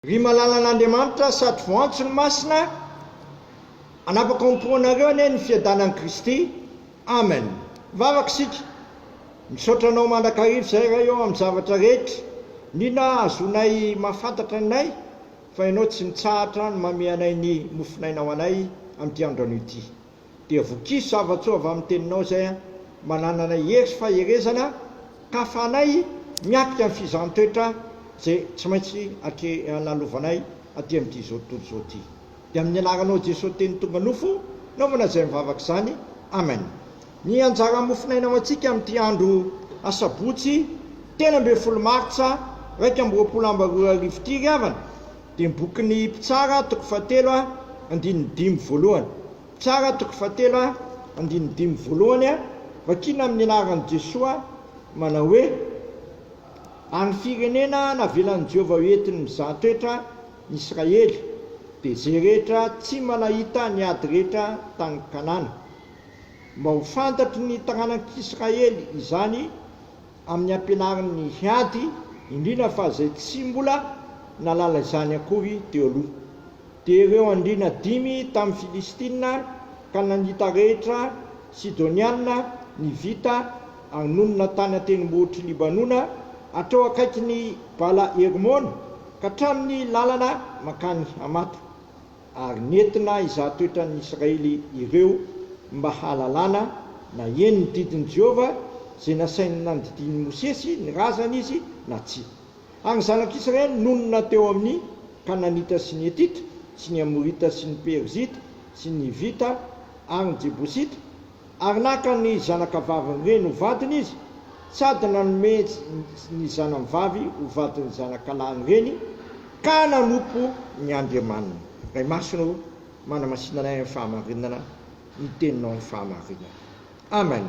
Ry malalan'Andriamanitra sady voantso ny masina, anapaka ompoanareo anie ny fiadanan'i Kristy. Amen. Vavaka sika, misaotranao mandrakarivo zay raha eo amin'ny zavatra rehetra, nina azonay mahafantatra anay fa ianao tsy mitsahatra ny mame anay ny mofinainao anay amin'ity androany ity. Dia vokiso zavatso avy amin'ny teninao zay manananay hery faherezana ka afanay miapika amin'ny fizaham-toetra zay tsy maintsy lalovanay aty amin'ity zao tontolo zao ty. Dia amin'ny anaranao Jesosy teny tonga nofo naovana zay mivavaka zany. Amen. Ny anjara mofinainao antsika amin'ity andro asabotsy 10 Martsa 2022 ity ry havana dia bokin'ny Mpitsara toko 7:5. Mpitsara toko 7:5 vakina amin'ny anaran'i Jesosy manao hoe: any firenena navelan'i Jehovah hoentiny mizaha toetra ny Israely, dia zay rehetra tsy manahita ny ady rehetra tany Kanana, mba ho fantatry ny taranan'Israely izany amin'ny ampianaran'ny hiady, indrindra fa zay tsy mbola nalala izany akory teo aloha. Dia ireo andriana 5 tamin'ny Filistina ka nanita rehetra Sidoniana ny vita anonona tany an-tendrombohitry Libanona atreo akaiky ny Bala Hermona ka hatramin'ny lalana makany Hamata, ary nentina izaha toetran'ny Israely ireo mba halalana na eny ny didin'i Jehovah zay nasainy nandidiny Mosesy ny razana izy na tsy. Ary ny zanak'Israely nonona teo amin'ny Kananita sy ny Etita sy ny Amorita sy ny Perzita sy ny Vita ary ny Jebosita, ary naka ny zanakavaviny reny ho vadiny izy, sady nanome ny zanam-vavy ho vadiny zanakalany reny, ka nanompo ny Andriamanina. Ray masino manamasinanay amin'ny fahamarinana, ny teninao amin'ny fahamarinana. Amen.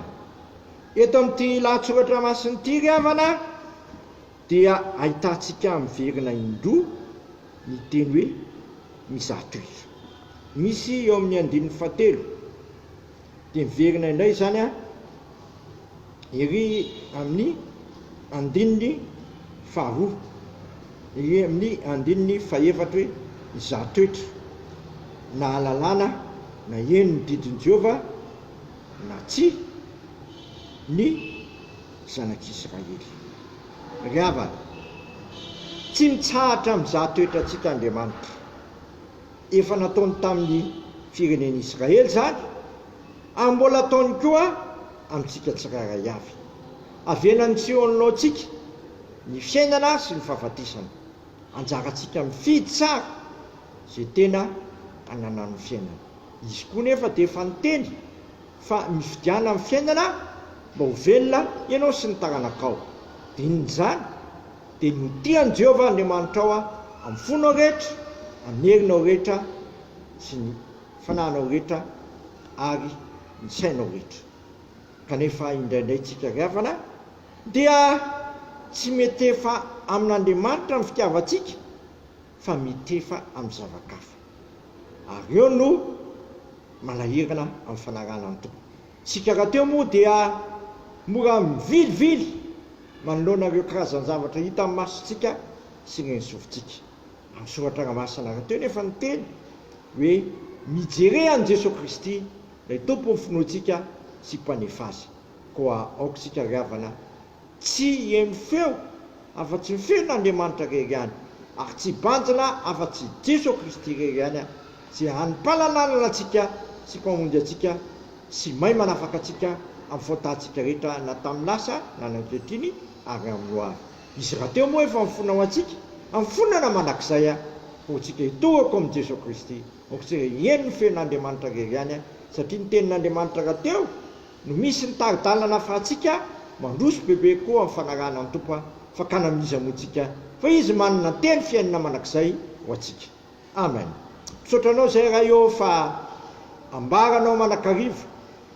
Eto amin'ity lahatsoratra masiny ity ry havana dia ahitantsika miverina indroa ny teny hoe mizaha toetra. Misy eo amin'ny 7 dia miverina indray zany ery amin'ny 2, ery amin'ny 4 hoe mizaha toetra, na halalana na eny ny didin'i Jehovah na tsy ny zanak'Israely. Ry havana, tsy mitsahatra mizaha toetra antsika Andriamanitra. Efa nataony tamin'ny firenen'i Israely zany, ary mbola ataony koa amintsika tsirairay avy. Avenany tsihoninao-tsika ny fiainana sy ny fahafatesana. Anjarantsika mifidy tsara zay tena ananan'ny fiainana. Izy koa nefa dia efa niteny fa mifidiana amin'ny fiainana mba ho velona ianao sy ny taranakao. Dia inon'izany? Dia ny tian'i Jehovah Andriamanitra ao amin'ny fonao rehetra, amin'ny herinao rehetra sy ny fanahinao rehetra ary ny sainao rehetra. Kanefa indraindray tsika ry havana dia tsy metefa amin'Andriamanitra ny fitiavantsika, fa mitefa amin'ny zava-kafa. Ary eo no malahirana amin'ny fanarana ny tompo. Tsika raha teo moa dia mora mivilivily manoloana ireo karazany zavatra hita amin'ny masontsika sy ny sofintsika. Amin'ny soratra ramasina raha teo nefa niteny hoe mijery an' Jesosy Kristy ilay tompo ny finoantsika sy mpanefa azy. Koa aokantsika ry havana tsy ihemy feo afa-tsy ny feon'Andriamanitra rery ihany, ary tsy banjina afa-tsy Jesosy Kristy rery ihany zay hanim-pahalalana antsika sy mpamonjy antsika sy mahay manafaka antsika amin'ny faotantsika rehetra na tamin'ny lasa na nankehitriny ary amin'ny hoavy. Izy raha teo moa efa mifonao antsika amin'ny fonana manakizay ho tsika hitorako amin'ny Jesosy Kristy, ohatsika eny ny feon'Andriamanitra rery ihany, satria ny tenin'Andriamanitra raha teo no misy ny taridalana ahafahantsika mandroso bebe koa amin'ny fanarana ny tompo fa kanamiza montsika fa izy manana teny fiainana manakizay ho antsika. Amen. Misaotranao zay raha eo fa ambaranao manakarivo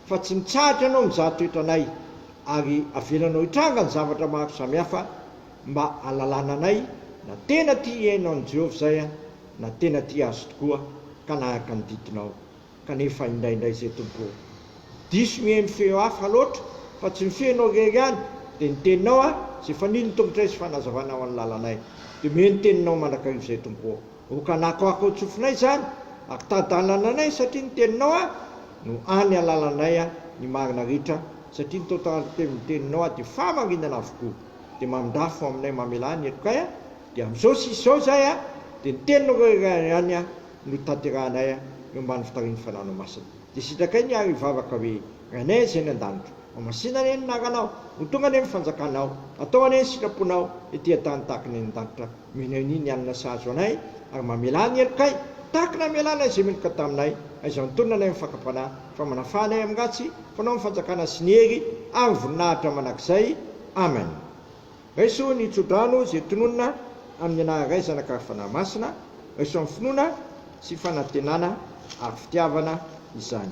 fa tsy mitsahatra ianao mizaha toetranay, ary avelanao hitranga ny zavatra maro samihafa mba halalana anay na tena tia iainao ny Jehovah zay na tena tia azo tokoa ka nahaka ny didinao. Kanefa indraindray zay tompo diso miheny feo hafa loatra fa tsy mifeonao rery ihany dia ny teninao zay fanino tongotra izy fanazavana ao amin'ny lalanay. dia meny teninao mandrakarivo izay tompo. Okanako ako tsofinay zany, akitadalana anay satria ny teninao no any alalanay ny marina ritra, satria ny teninao dia famarinana avokoa. Dia mamindafo aminay mamelany eto kay dia amin'izao sisy izao zay dia ny teninao ihany no tanterahanay eo ambany fitarian'ny fananao masina. Dia sitrakay ny ary vavaka hoe ranay izay ny an-danitra, mamasina ane ny naranao, ho tonga ane ny fanjakanao, atao ane ny sitraponao ety an-tany tahaka ny an-danitra. Mino ny anina sahazo anay ary mamelany elokay tahaka na melana izay meloka taminay, aiza nitondra anay mifakapanahy fa manafanay amin'ny ratsy fanao ny fanjakana sy ny hery ary voninahitra manakizay. Amen. Raiso ny tsodrano izay tononona amin'ny anaray zanaka fanahy masina, raiso amin'ny finoana sy fanantenana ary fitiavana izany.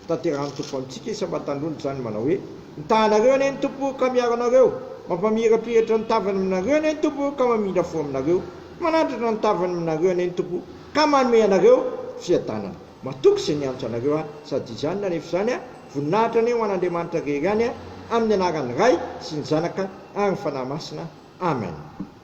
Tanterahany tompo amintsika isam-batandrony izany manao hoe mitahanareo ane ny tompo ka miaro anareo, mampamirapiratra ny tavany aminareo ane ny tompo ka mamindra fo aminareo, manandratra ny tavany aminareo ane ny tompo ka manome anareo fiadanana. Matoky izay niantso anareo sady izany na rehefa izany voninahitra ane ho an'Andriamanitra rery any amin'ny anaran'ny Ray sy ny Zanaka ary ny fanahy masina. Amen.